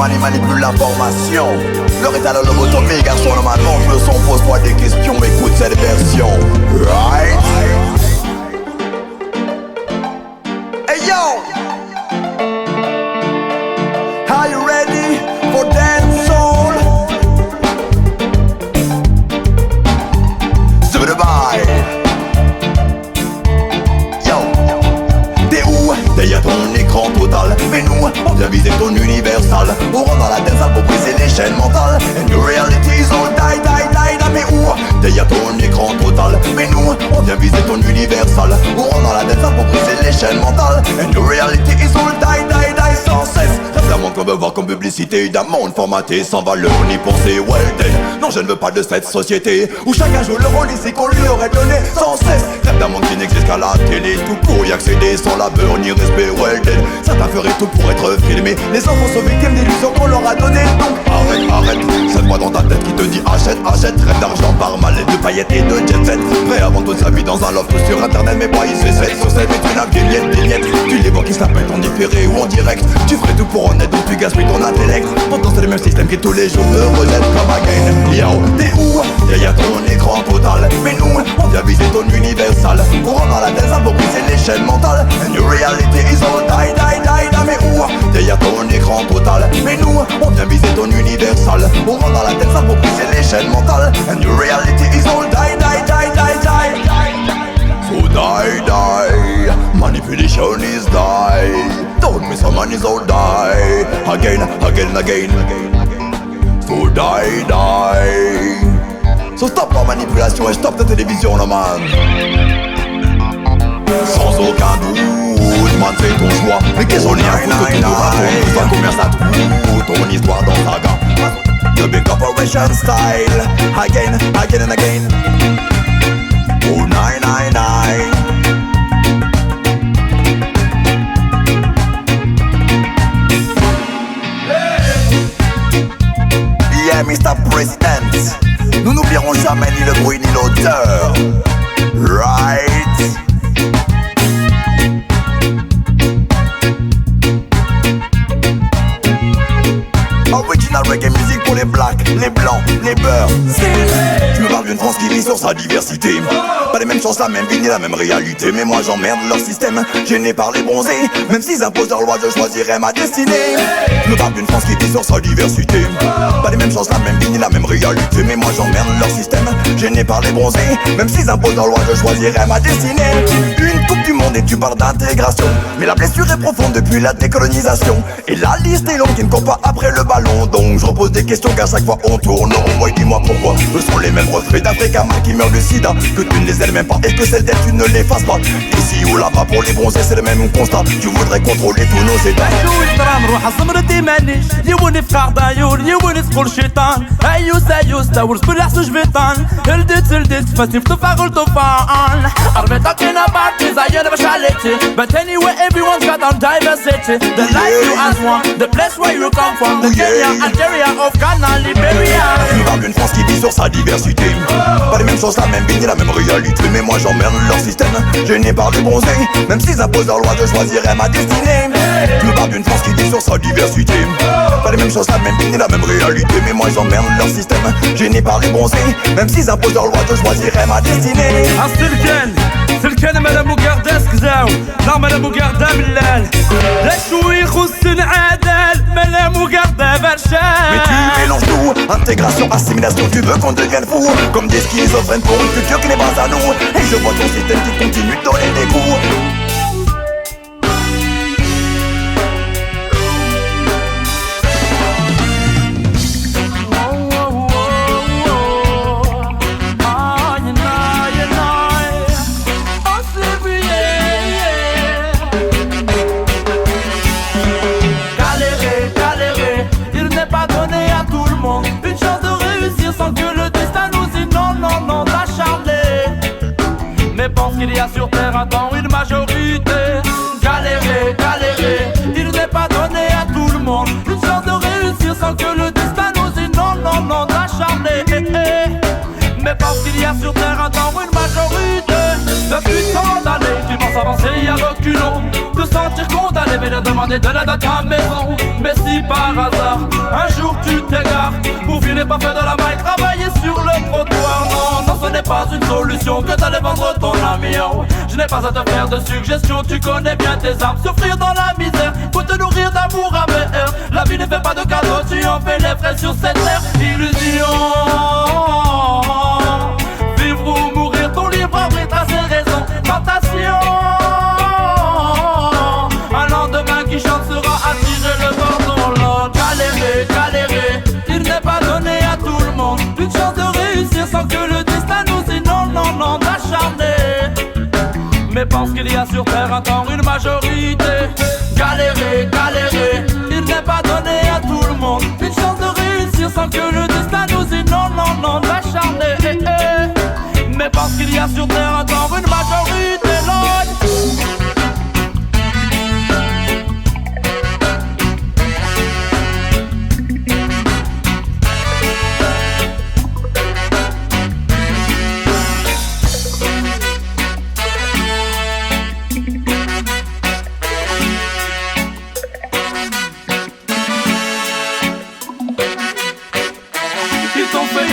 manie manipule l'information. L'heure est à la lobotomie, garçon normalement je le son, pose-moi des questions, écoute cette version. Right? Hey yo! Are you ready for dancehall? Goodbye. Yo, t'es où? Derrière ton écran total. Mais nous, on vient viser ton universal. On rentre dans la dancehall pour briser les chaînes mentales. And the reality is all die, die, die. Mais où? Derrière ton écran total. Mais nous, on vient viser ton universal. On rentre dans la dancehall pour briser les chaînes mentales. And the reality is all die, die, die. Sans cesse. D'un monde qu'on veut voir comme publicité, d'un monde formaté sans valeur ni pensée. Well dead. Non, je ne veux pas de cette société où chacun joue le rôle ici qu'on lui aurait donné sans cesse. Rêve d'un monde qui n'existe qu'à la télé, tout pour y accéder sans labeur ni respect. Well dead. Certains feraient tout pour être filmés. Les enfants sont victimes d'illusions qu'on leur a données. Donc arrête, arrête. Cette voix dans ta tête qui te dit achète, achète. Rêve d'argent par mal et de paillettes et de jet set. Prêt à vendre toute sa vie dans un loft sur internet. Mais pas il c'est sur cette vitrine à vignette. Tu les vois qui s'appellent en différé ou en direct. Tu ferais tout pour en être, donc tu gaspilles ton intellect. Pourtant c'est le même système qui tous les jours me rejette comme again. Yo, t'es où? Derrière ton écran total. Mais nous, on vient viser ton universal. On rentre dans la dancehall pour briser les chaînes mentales. And your reality is all die, die, die, die. Mais où? Derrière ton écran total. Mais nous, on vient viser ton universal. On rentre dans la dancehall pour briser les chaînes mentales. And your reality is all die, die, die, die, die. So die, die. Manipulation is die. Don't miss a man is all die. Again, again, again. So die, die. So stop la manipulation et stop ta télévision, là, man. Sans aucun doute, man, c'est ton choix. Mais qu'est-ce qu'on y a foutu que tu nous racontes? Toi, combien ça te coûte, ton histoire dans Saga? The big corporation style. Again, again and again. Oh, 999. Yeah, Mr. President. Nous n'oublierons jamais ni le bruit ni l'odeur. Right? Original reggae music pour les blacks, les blancs, les beurs. Je me parle d'une France qui vit sur sa diversité. Pas les mêmes chances, la même vie ni la même réalité. Mais moi j'emmerde leur système, gêné par les bronzés. Même s'ils imposent leur loi, je choisirai ma destinée. Je me parle d'une France qui vit sur sa diversité. Pas les mêmes chances, la même vie ni la même réalité. Mais moi j'emmerde leur système, gêné par les bronzés. Même s'ils imposent leur loi, je choisirai ma destinée. Une coupe du monde et tu parles d'intégration. Mais la blessure est profonde depuis la décolonisation. Et la liste est longue qui ne court pas après le ballon. Donc je repose des questions qu'à chaque fois on tourne en rond. Et dis-moi pourquoi ce sont les mêmes reflets d'Africa qui meurent de sida. Que tu ne les aimes même pas et que celles d'elles tu ne les fasses pas. Ici ou là-bas pour les bronzés c'est le même constat. Tu voudrais contrôler tous nos états. But anyway, everyone's got on diversity. The life you as one, the place where you come from, the Kenya, Algeria, of Ghana, Liberia. Je parle d'une France qui vit sur sa diversité. Pas les mêmes choses, la même vie ni la même réalité. Mais moi j'emmerde leur système, gêné par les bronzés. Même s'ils imposent leur loi, je choisirai ma destinée. Je parle d'une France qui vit sur sa diversité. Pas les mêmes choses, la même vie ni la même réalité. Mais moi j'emmerde leur système, gêné par les bronzés. Même s'ils imposent leur loi, je choisirai ma destinée. في الكلمة لا مقردة سكزاو لا ما لا مقردة باللال لا شوي يخص عدل ما لا مقردة برشال. Mais tu mélanges tout, intégration, assimilation, tu veux qu'on devienne fou. Comme des schizophrènes pour une culture qui n'est pas à nous. Et je vois ton système qui continue de donner des coups. Qu'il y a sur terre attend une majorité. Galérer, galérer, il n'est pas donné à tout le monde une chance de réussir sans que le destin nous dise non, non, non, d'acharner. Mais parce qu'il y a sur terre attend une majorité. Depuis tant d'années, tu penses avancer à reculons, te sentir condamné venir demander de l'aide à ta maison. Mais si par hasard, un jour tu t'égares, pour finir par faire de la maille, travailler sur le trottoir. Non, non, ce n'est pas une solution que d'aller vendre ton ami. Je n'ai pas à te faire de suggestions, tu connais bien tes armes. Souffrir dans la misère, pour te nourrir d'amour amer. La vie ne fait pas de cadeaux, tu en fais les frais sur cette terre. Illusion, vivre ou mourir, ton libre arbitre a ses raisons. Tentation, un lendemain qui chante sera attiré le bordon. L'ordre, galérer, galérer, il n'est pas donné à tout le monde une chance de réussir sans que le destin nous inonde, non, non, d'acharner. Mais pense qu'il y a sur terre encore une majorité. Galérer, galérer, il n'est pas donné à tout le monde une chance de réussir sans que le destin nous inonde, non, non, d'acharner. Mais parce qu'il y a sur terre encore une majorité, Lord.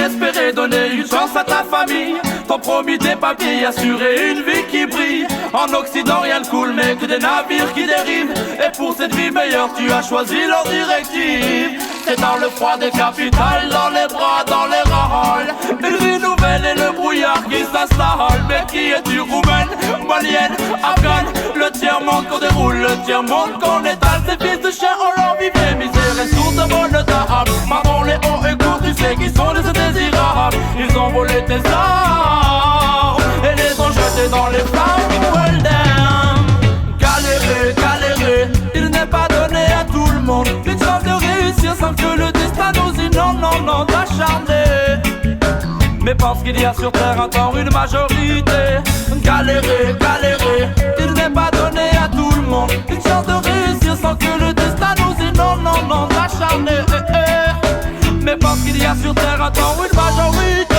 Espérer donner une chance à ta famille, t'ont promis des papiers, assurer une vie qui brille. En Occident rien ne coule mais que des navires qui dérivent. Et pour cette vie meilleure tu as choisi leur directive. C'est dans le froid des capitales, dans les bras, dans les râles, une vie nouvelle et le brouillard qui s'installe. Mais qui est-tu, roumaine, malienne, afghane? Le tiers-monde qu'on déroule, le tiers-monde qu'on étale. Ces fils de chien ont leur vie fait misère et source de bonne table. Marron, les hauts et courts, tu sais qu'ils sont des indésirables. Ils ont volé tes armes et les ont jetés dans les flammes. Well damn. Galérer, galérer, il n'est pas donné à tout le monde une chance de réussir sans que le destin nous inonde, non, non, d'acharner. Mais parce qu'il y a sur terre encore une majorité. Galérer, galérer, il n'est pas donné à tout le monde une chance de réussir sans que le destin nous inonde, non, non, d'acharner. Mais parce qu'il y a sur terre encore une majorité.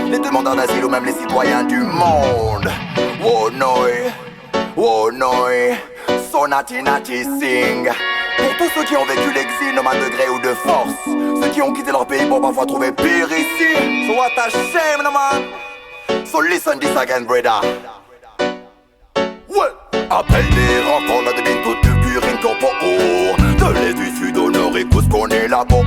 Les demandeurs d'asile ou même les citoyens du monde. Oh noi, oh noi, so nati nati sing. Pour tous ceux qui ont vécu l'exil, nommé de gré ou de force, ceux qui ont quitté leur pays pour parfois trouver pire ici. So what a shame, no man. So listen this again, brother. Ouais. Appel des renforts, la devine toute culture incorporée. De l'est du sud au nord, écoute qu'on est là pour.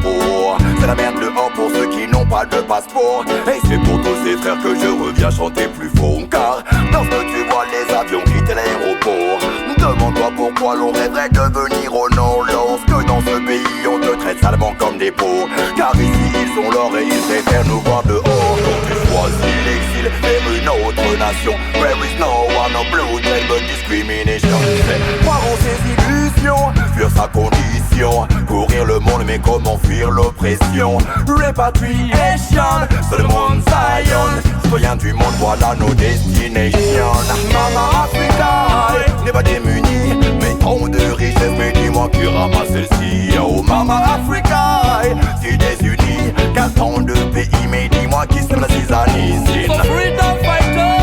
C'est la merde dehors pour ceux qui n'ont pas de passeport. Et c'est pour tous ces frères que je reviens chanter plus fort. Car lorsque tu vois les avions quitter l'aéroport, demande-toi pourquoi l'on rêverait de venir au nord. Lorsque dans ce pays on te traite salement comme des pauvres. Car ici ils ont l'or et ils préfèrent nous voir dehors. Quand tu choisis l'exil vers une autre nation, where is no one, no bloodshed but discrimination. C'est croire en ses illusions, fuir sa condition, courir le monde mais comment fuir l'oppression. Repatriation, c'est le monde Zion, citoyens du monde, voilà nos destinations. Mama Africa, n'est pas démunie, mais tant de richesses, mais dis-moi qui ramasse celle-ci. Oh Mama Africa, si désunis, car tant de pays, mais dis-moi qui sème la cisanisine. For freedom fighter,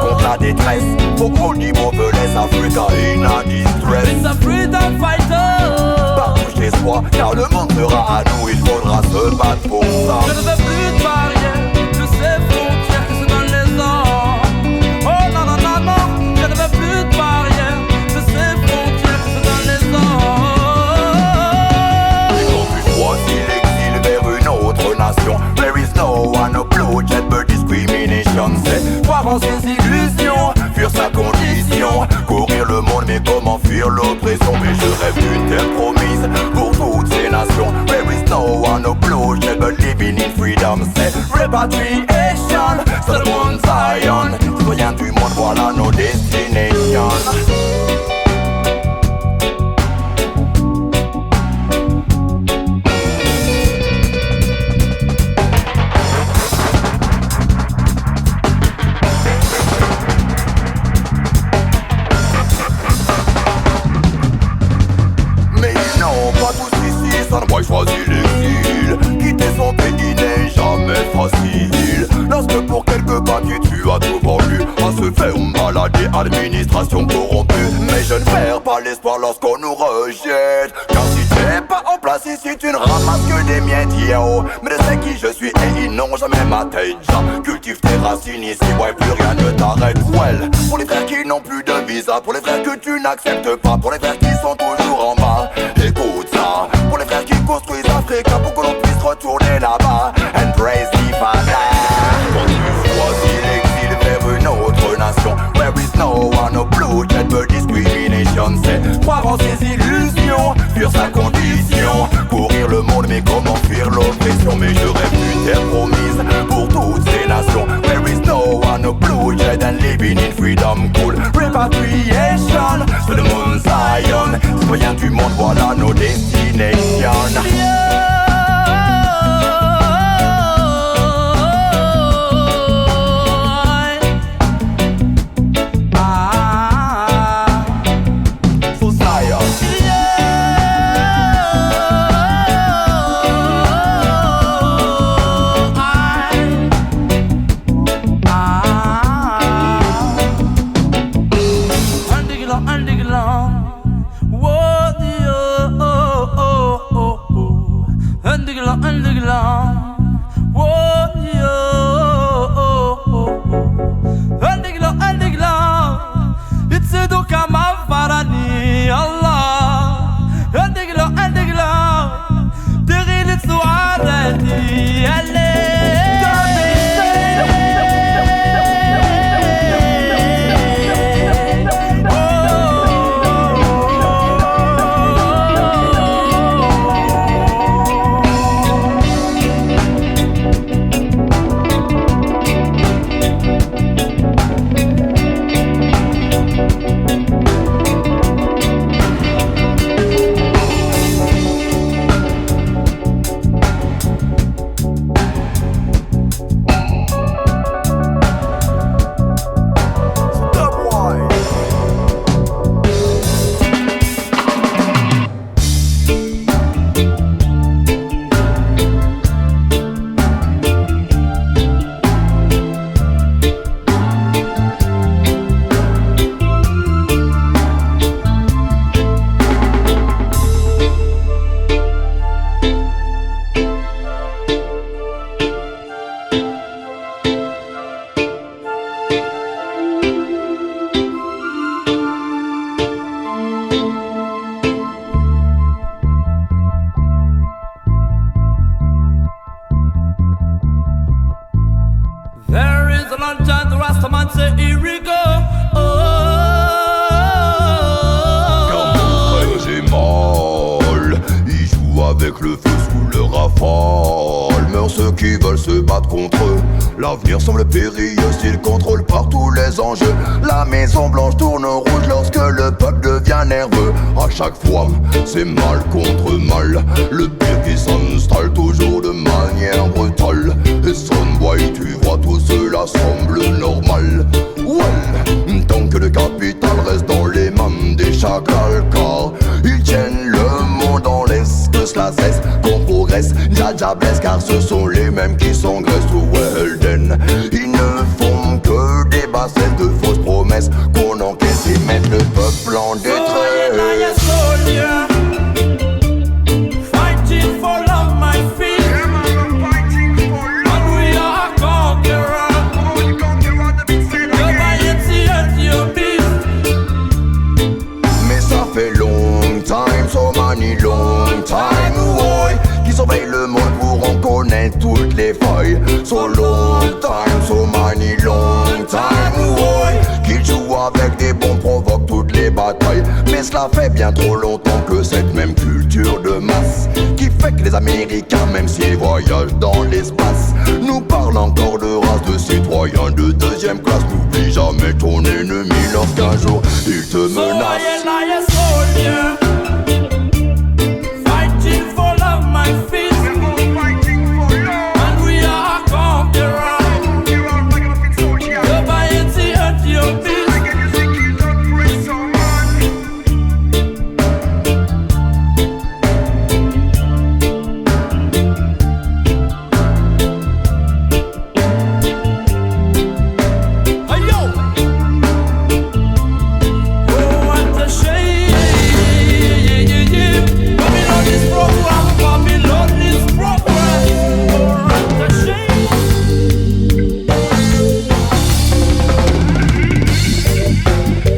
contre la détresse, pour qu'on dit mauvaise Africa in a distress. it's a freedom fighter. Pas bouger soi, car le monde sera à nous, il faudra se battre pour ça. Je ne veux plus de barrières, de ces frontières qui se donnent les ordres. Oh non, non, non, non, je ne veux plus de barrières, de ces frontières qui se donnent les ordres. Et quand tu choisis l'exil vers une autre nation, there is no one, no bloodshed mais comment fuir l'oppression? Mais je rêve d'une terre promise pour toutes ces nations. There is no one no bloodshed but living in freedom. C'est repatriation, c'est le monde Zion. Citoyens du monde, voilà nos destinations. Boy choisit l'exil, quitter son pays n'est jamais facile. Lorsque pour quelques papiers tu as tout vendu à se faire balader, administration corrompue. Mais je ne perds pas l'espoir lorsqu'on nous rejette, car si t'es pas en place ici tu ne ramasses que des miettes, yo. Mais de sais qui je suis et ils n'ont jamais ma tête. Cultive tes racines ici, ouais, plus rien ne t'arrête. Well, pour les frères qui n'ont plus de visa, pour les frères que tu n'acceptes pas, pour les frères qui sont toujours en bas, écoute ça. Pour les frères qui construisent Africa, pour que l'on puisse retourner là-bas and praise the Father. Quand tu choisis l'exil vers une autre nation, where is no one, no bloodshed but discrimination. C'est croire en ses illusions, fuir sa condition, courir le monde mais comment fuir l'oppression? Mais je rêve d'une terre promise pour toutes ces nations. Where is no one, no bloodshed and living in freedom. Cool repatriation, c'est le monde Zion. Citoyens du monde, voilà nos destinations. L'avenir semble périlleux s'il contrôle partout les enjeux. La Maison Blanche tourne au rouge lorsque le peuple devient nerveux. À chaque fois, c'est mal contre mal, le pire qui s'installe toujours de manière brutale. Et Sunboy, tu vois, tout cela semble normal. Well, tant que le capital reste dans les mains des chacals, car ils tiennent le monde en laisse, que cela cesse, qu'on progresse, Jaja blesse, car ce sont les mêmes qui s'engraissent. Well then, ils ne font que des bassesses, de fausses promesses qu'on encaisse et mettent le peuple en détresse. Fighting for love, my feet. And we are conquerors. The mighty Ethiopies. Mais ça fait long time, so many long time, boy, qui surveille le monde pour en connaître toutes les failles. So long time, so many long time, boy, qui joue avec des bombes, provoque toutes les batailles. bataille. Mais cela fait bien trop longtemps que cette même culture de masse qui fait que les Américains, même s'ils voyagent dans l'espace, nous parlent encore de race de citoyens de deuxième classe. N'oublie jamais ton ennemi lorsqu'un jour il te menace. Fighting for love, my fist. And we are conquerors. The piety of your beast.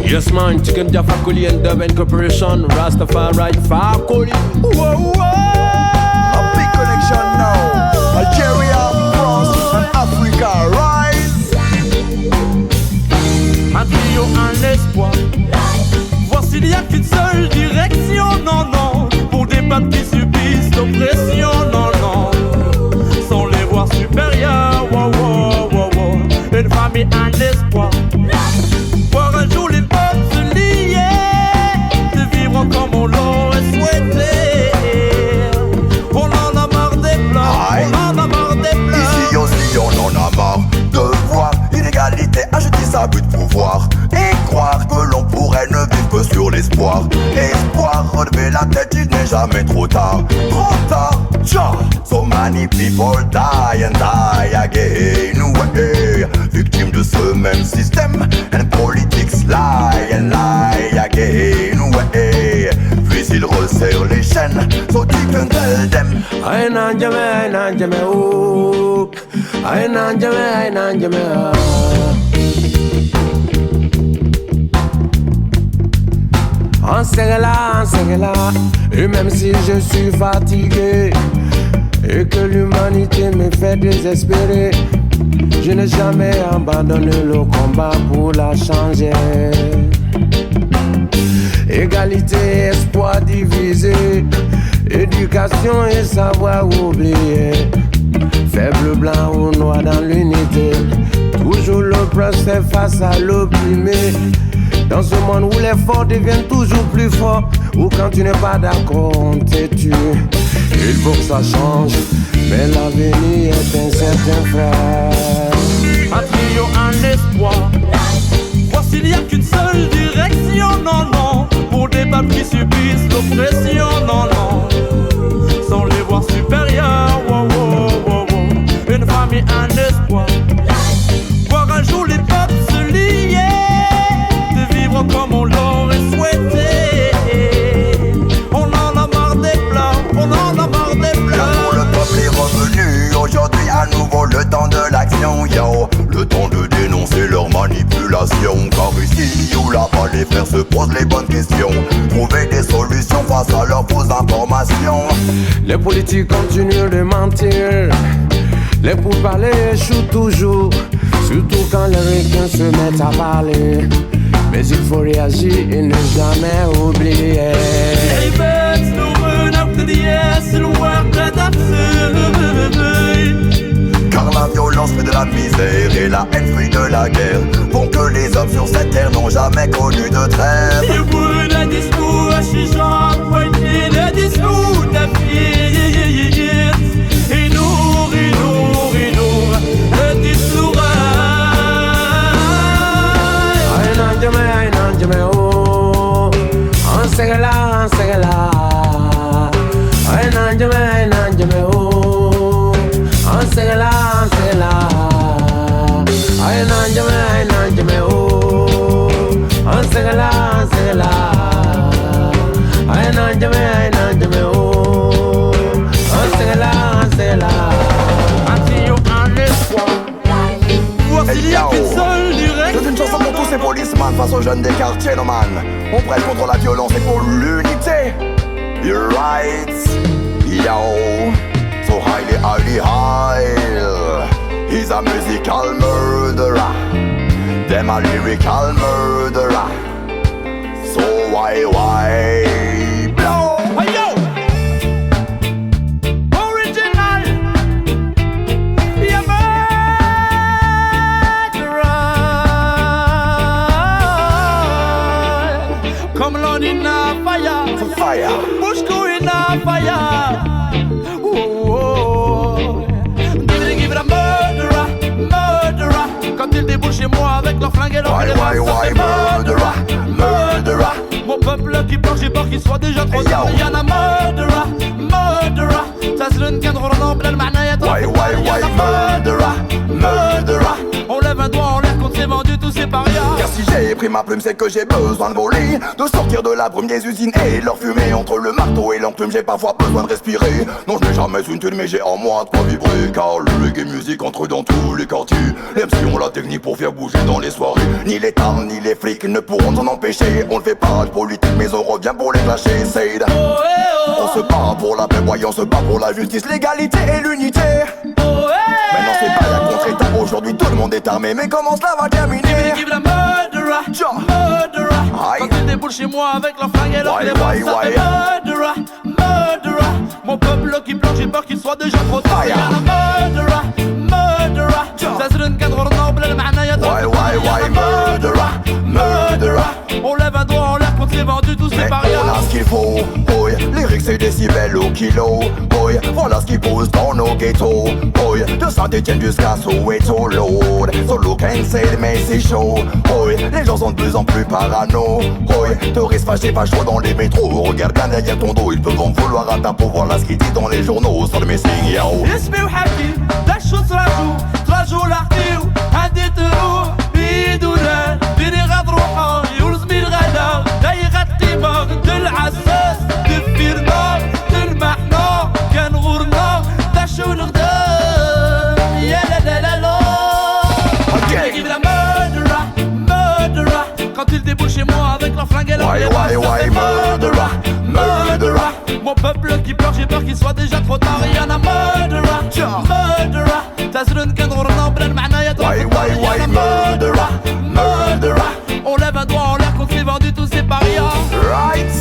Yes man, Chicken Jaffa Kuli and Dub and Corporation, Rastafari, Fakuli. Whoa, whoa. A big connection now. Algeria, France and Africa, rise. Un trio, un espoir. Voici il n'y a qu'une seule direction, non, non. Pour des peuples qui subissent l'oppression, non, non. Sans les voir supérieurs, wow, wow, wow, wow. Une famille, un espoir. Voir un jour les peuples se lier, de vivre comme on l'aurait souhaité. On en a marre des pleurs, Aïe. on en a marre des pleurs. Ici aussi on en a marre de voir l'inégalité acheter sa but de pouvoir et croire que l'on pourrait ne vivre que sur l'espoir. Espoir, relever la tête, il n'est jamais trop tard. Trop tard, tcha. So many people die and die again, ouais. Victimes de ce même système, and politics lie and lie again, ouais. Puis ils resserrent les chaînes, so you can tell them. Aïe nan jame, oh. Aïe nan jame, ah. On serait là, et même si je suis fatigué et que l'humanité me fait désespérer, je n'ai jamais abandonné le combat pour la changer. Égalité, espoir divisé, éducation et savoir oublier. Faible blanc ou noir dans l'unité, toujours l'oppressé fait face à l'opprimé. Dans ce monde où les forts deviennent toujours plus forts, ou quand tu n'es pas d'accord on te tue. Il faut que ça change, mais l'avenir est incertain, frère. Un trio, un espoir. Voici il n'y a qu'une seule direction, non, non. Pour des peuples qui subissent l'oppression, non, non. Sans les voir supérieurs, wow, wow, wow, wow. Une famille, un espoir. Voir un jour les peuples se lier, de vivre comme on l'aurait souhaité. On en a marre des pleurs, on en a marre des pleurs. L'amour, le peuple est revenu. Aujourd'hui à nouveau le temps de l'action, yo. Le temps de dénoncer leur manipulation. Car ici ou là-bas les frères se posent les bonnes questions. Trouver des solutions face à leurs fausses informations. Les politiques continuent de mentir. Les pourparlers échouent toujours, surtout quand les requins se mettent à parler. Mais il faut réagir et ne jamais oublier. Les bêtes nous menacent de dire, c'est le work that Car la violence fait de la misère et la haine fruit de la guerre. Font que les hommes sur cette terre n'ont jamais connu de trêve. You would a discours à Chichon, pointer le discours de fille. Et nous, le discours. Aïe nan jame, oh. On serait là. Aïe nan jame, oh. On serait là. Aïe nan jame, oh. On serait là. Aïe nan jame, oh. On serait là. Un trio, un espoir. Voici il y a qu'une seule direction. C'est une chanson pour tous ces policemen face aux jeunes des quartiers, no man. On prêche contre la violence et pour l'unité. You're right, yo. So highly high. He's a musical murderer. Them a lyrical murderer. So blow. Hey yo, original, yeah murderer. Come on in a fire, Fire. Bush go in a fire. Oh, give it a murderer, murderer. Quand ils débouchent chez moi avec leur flingue et leur Murderer, murderer. Mon peuple qui pleure, j'ai peur qu'il soit déjà trop tard. Y'en a murderer, murderer. تسلن كان غرنا بلا المعنى murderer, murderer. On lève un doigt en l'air contre ces vendus, tous ces parias. Car si j'ai pris ma plume, c'est que j'ai besoin de voler, de sortir de la brume des usines et leur fumée. Entre le marteau et l'enclume, j'ai parfois besoin de respirer. Non, je n'ai jamais une thune, mais j'ai en moi de quoi vibrer. Car le reggae music entre dans tous les quartiers. Les MC ont la technique pour faire bouger dans les soirées. Ni l'État, ni les flics ne pourront s'en empêcher. On ne fait pas de politique, mais on revient pour les clasher. Said. On se bat pour la paix, voyons, on se bat pour la justice, l'égalité et l'unité. Maintenant c'est pas la contre-état, aujourd'hui tout le monde est armé. Mais comment cela va terminer? Give la murderer, murderer. Quand ils déboulent chez moi avec leur flingue et leur clé, ça fait murderer, murderer. Mon peuple qui pleure, j'ai peur qu'il soit déjà trop tard. Y'en a murderer, murderer. تسرن كان غرنا بلا المعنى يا murderer, murderer. On lève un doigt en l'air contre les vendus, tous ces parias. On a ce qu'il faut, boy. Lyrics c'est décibels au kilo, boy. Voilà ce qui pousse dans nos ghettos, boy. De Saint-Etienne jusqu'à Soweto, Lord. Solo can say mais c'est chaud, boy. Les gens sont de plus en plus parano, boy. Touristes fâchés, pas chaud dans les métros. Regarde bien derrière ton dos, ils peuvent en vouloir à ta peau. Voilà ce qu'ils disent dans les journaux, sur le messing, yo. اسمي وحكي ده شو تراجو لحقيو هدي تروح بيدونا بيني غاد روحه يولز بين غدا داي غطي مغ العساس دفير نار المحنا كان غورنا ده شو الغدا يا لا لا لا لا. Give la murderer, murderer. Quand ils déboulent chez moi avec leur flingue et leur murderer, murderer. Mon peuple qui pleure, j'ai peur qu'il soit déjà trop tard. Y'en a murderer, murderer. تسرن كان غرنا بلا المعنى يا murderer, murderer. On lève un doigt en l'air contre les vendus, tous ces parias. Right.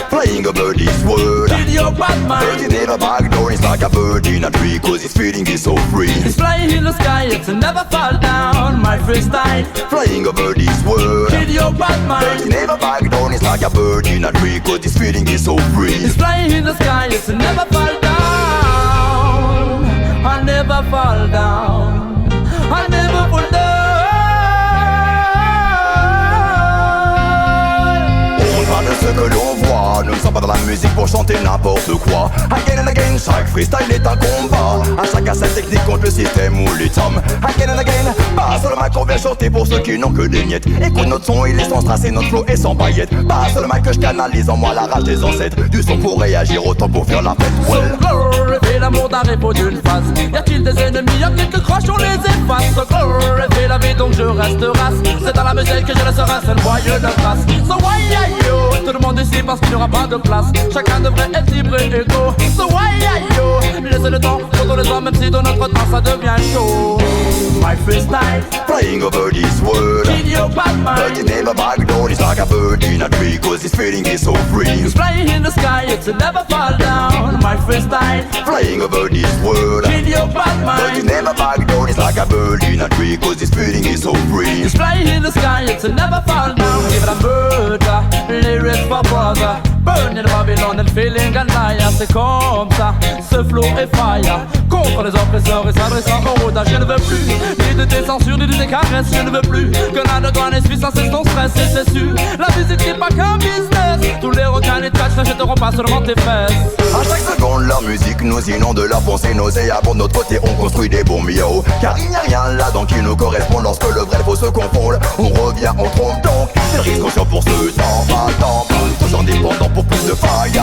Flying over this world, but it never back down. It's like a bird in a tree, cause its feeling is so free. It's flying in the sky, it's never fall down. My freestyle, flying over this world, with your bad mind, but it never back down. It's like a bird in a tree, cause its feeling is so free. It's flying in the sky, it's never fall down. I'll never fall down, I'll never fall down. Ce que l'on voit, nous ne sommes pas dans la musique pour chanter n'importe quoi. Again and again, chaque freestyle est un combat. À chacun sa technique contre le système ou les hommes. Again and again, pas seulement qu'on vient chanter pour ceux qui n'ont que des miettes. Écoute notre son, il est sans strass et notre flow est sans paillettes. Pas seulement que je canalise en moi la rage des ancêtres. Du son pour réagir, autant pour faire la fête. Well. Glorifie l'amour d'un répond d'une face. Y a-t-il des ennemis, y'a quelques croches, on les efface. Glorifie la vie donc je reste race. C'est dans la musique que je laisserai seul voyeux de trace. So why yo, tout le monde ici parce qu'il n'y aura pas de place. Chacun devrait être libre et égaux. So why yo, laissez le temps pour tous les hommes même si dans notre temps ça devient chaud. My freestyle, flying over this world, in your bad mind, but it never back down. It's like a bird in a tree, cause its feeling is so free. It's flying in the sky, it's never fall down. My freestyle, flying over this world, in your bad mind, but it never back down. It's like a bird in a tree, cause its feeling is so free. It's flying in the sky, it's never fall down. Give it a murder, lyrics for brother. Burning Babylon and feeling Ganaya. C'est comme ça, ce flow est fire. Contre les oppresseurs et s'adressant au rodage. Je ne veux plus ni de tes censures ni de tes caresses. Je ne veux plus que la de douane esprit sans cesse ton stress. Et c'est sûr, la musique n'est pas qu'un business. Tous les requins et trash n'achèteront pas seulement tes fesses. À chaque seconde, la musique nous inonde de la pensée nauséabonde. De notre côté, on construit des bombes, yo. Car il n'y a rien là-dedans qui nous correspond. Lorsque le vrai faux se confondent, on revient, on trompe donc. C'est le risque conscient pour ceux t'en va. Toujours dépendants pour plus de faille.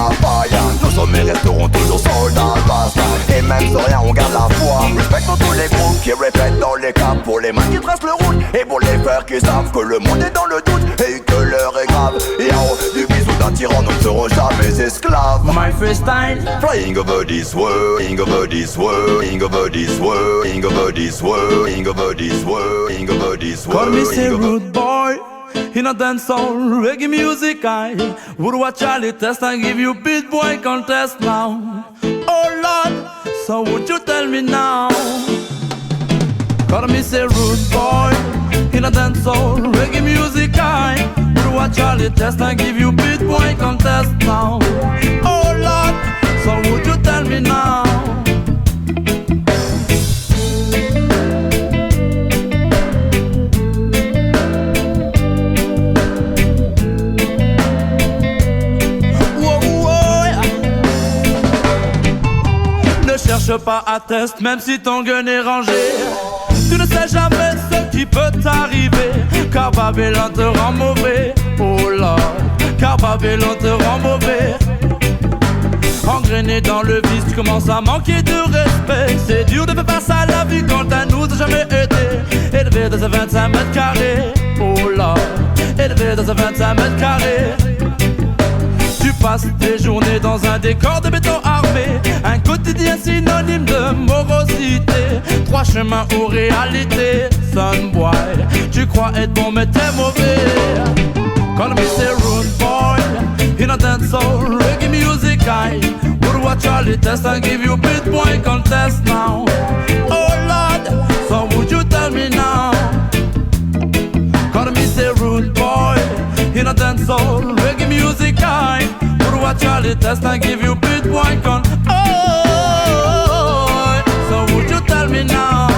Nos sommets resteront toujours soldats basta. Et même sans rien, on garde la foi. Respectons tous les groupes qui répètent dans les caps. Pour les mains qui tracent le route. Et pour les frères qui savent que le monde est dans le doute. Et que l'heure est grave. Yo, du bisou d'un tyran, nous ne serons jamais esclaves. My freestyle, Flying over this world, over this world, over this world, over this world, over this world, over this world. call me say rude boy. In a dancehall, reggae music I would watch all the test and give you beat boy contest now. Oh Lord, so would you tell me now? Call me say rude boy. In a dancehall, reggae music I would watch all the test and give you beat boy contest now. Oh Lord, so would you tell me now? Cherche pas à test, même si ton gun est rangé. Tu ne sais jamais ce qui peut t'arriver. Car Babylone te rend mauvais. Oh Lord, car Babylone te rend mauvais. Engrainé dans le vice, tu commences à manquer de respect. C'est dur de faire face à la vie quand elle nous a jamais aidé. Élevé dans un 25 mètres carrés. Oh Lord, élevé dans un 25 mètres carrés. Tu passes tes journées dans un décor de béton armé. Un quotidien synonyme de morosité. Trois chemins aux réalités. Son boy, tu crois être bon mais t'es mauvais. Call me say rude boy. In a dancehall, reggae music I would watch all the tests and give you beat boy contest now. Oh Lord, so would you tell me now? Call me say rude boy. In a dancehall, reggae music I would watch all the tests and give you beat boy con. Oh, so would you tell me now?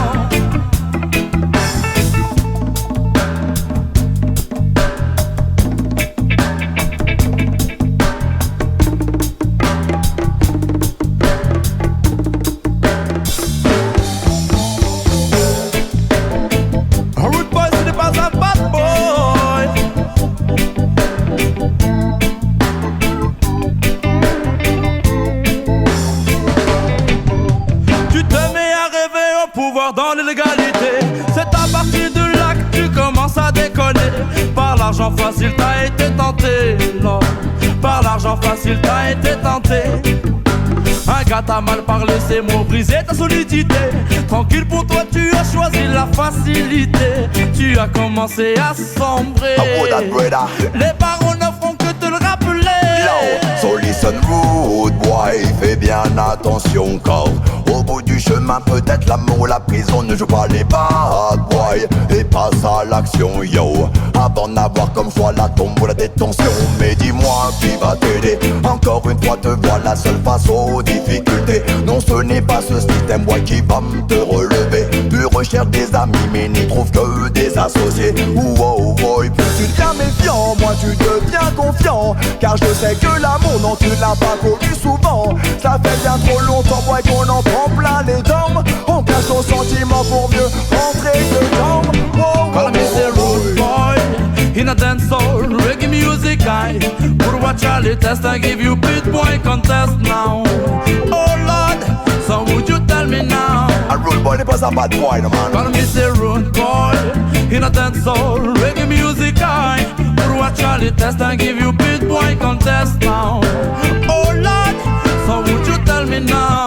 Rude boy, ce n'est pas un bad boy. Dans l'illégalité, c'est à partir de là que tu commences à déconner. Par l'argent facile t'as été tenté, Lord. Par l'argent facile t'as été tenté. Un gars t'a mal parlé, ses mots brisé ta solidité. Tranquille pour toi, tu as choisi la facilité. Tu as commencé à sombrer. Les barons ne feront que te le rappeler. So listen rude boy, fais bien attention car au bout du chemin peut-être l'amour ou la prison. Ne joue pas les bad boys et passe à l'action yo. Avant d'avoir comme choix la tombe ou la détention. Mais dis-moi qui va t'aider. Encore une fois te voilà seule face aux difficultés. Non ce n'est pas ce système boy qui va te relever. Tu recherches des amis mais n'y trouves que des associés. Oh boy, plus tu deviens méfiant, moi tu deviens confiant. Car je sais que l'amour non tu l'as pas connu souvent. Ça fait bien trop longtemps boy qu'on en prend plein les jambes. On cache nos sentiments pour mieux rentrer dedans. Call me say rude boy. In a dancehall, reggae music I would watch all the tests and give you beat boy contest now. Oh Lord, so would you tell me now? A rude boy n'est pas un bad boy no man. Call me say rude boy. In a dancehall, reggae music I would watch all the tests and give you beat boy contest now. Oh Lord, so would you tell me now?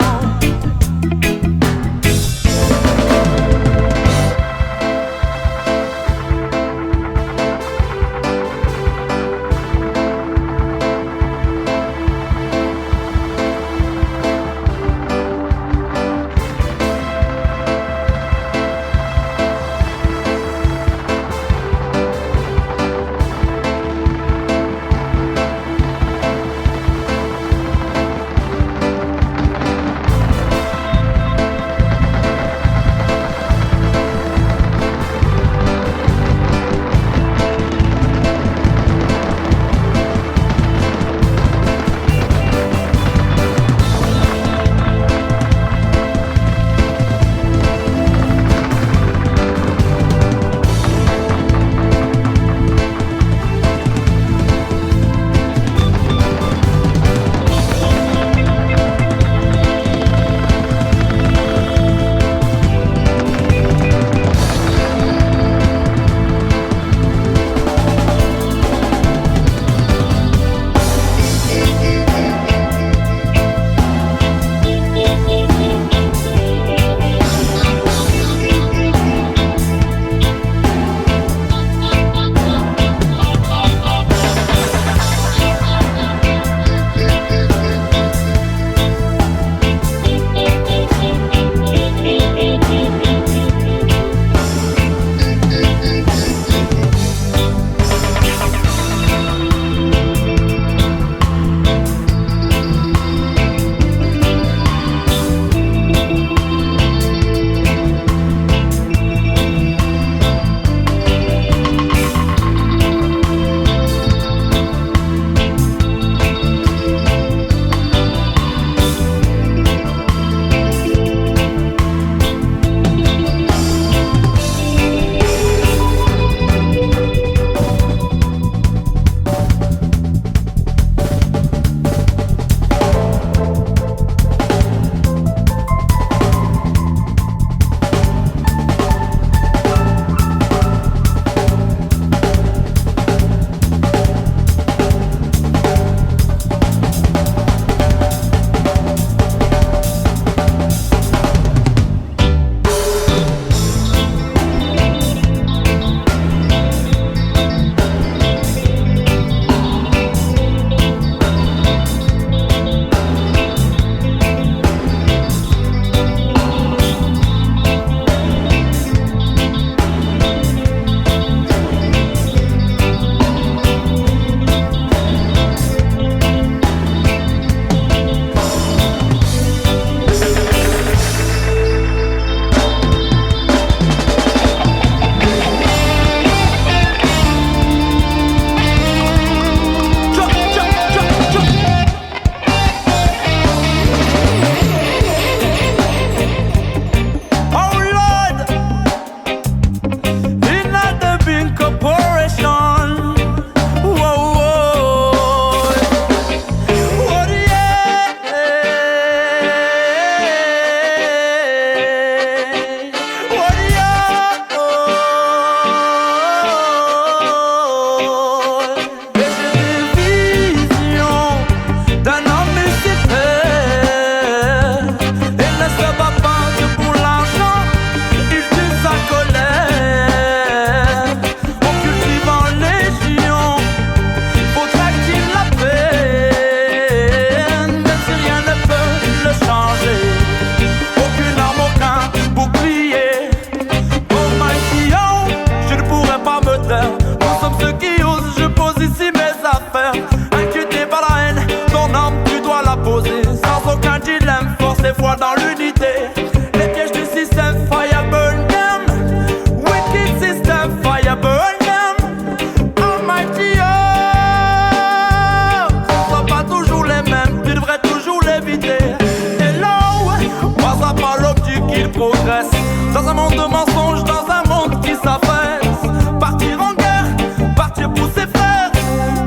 progresse. Dans un monde de mensonges, dans un monde qui s'affaisse. Partir en guerre, partir pour ses frères.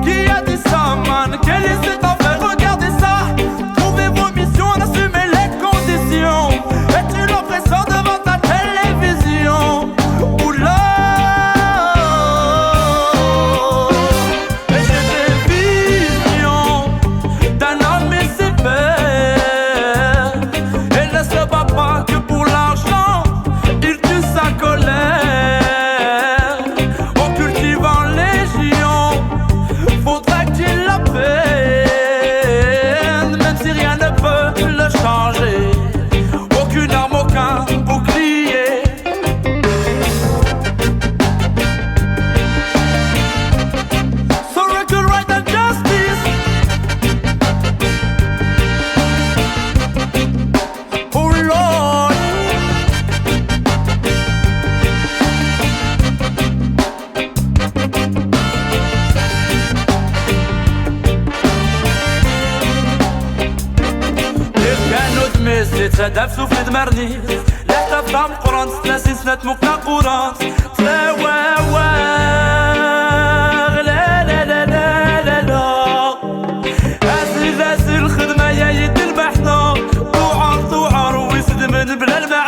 Qui a dit ça, man? Quel est cet enfer? Regardez ça. Trouvez vos missions, assumez les conditions. Es-tu l'oppresseur devant ta télévision? Oula. Et j'ai des visions d'un homme et ses pères. Et ne se bat pas que pour l'argent, il tue sa colère. En cultivant légion, faudrait qu'il la peine. Même si rien ne peut le changer, aucune arme, aucun bouclier. So record right and justice. Oh Lord. كانوا تمسي تشدف سوفي دمرني لا تفهم قران ثلاثين سنة مقطع قران تلاوى لا لا لا لا لا لا أسل الخدمة يا يد المحنة طوعر طوعر ويسد من بلا المعنى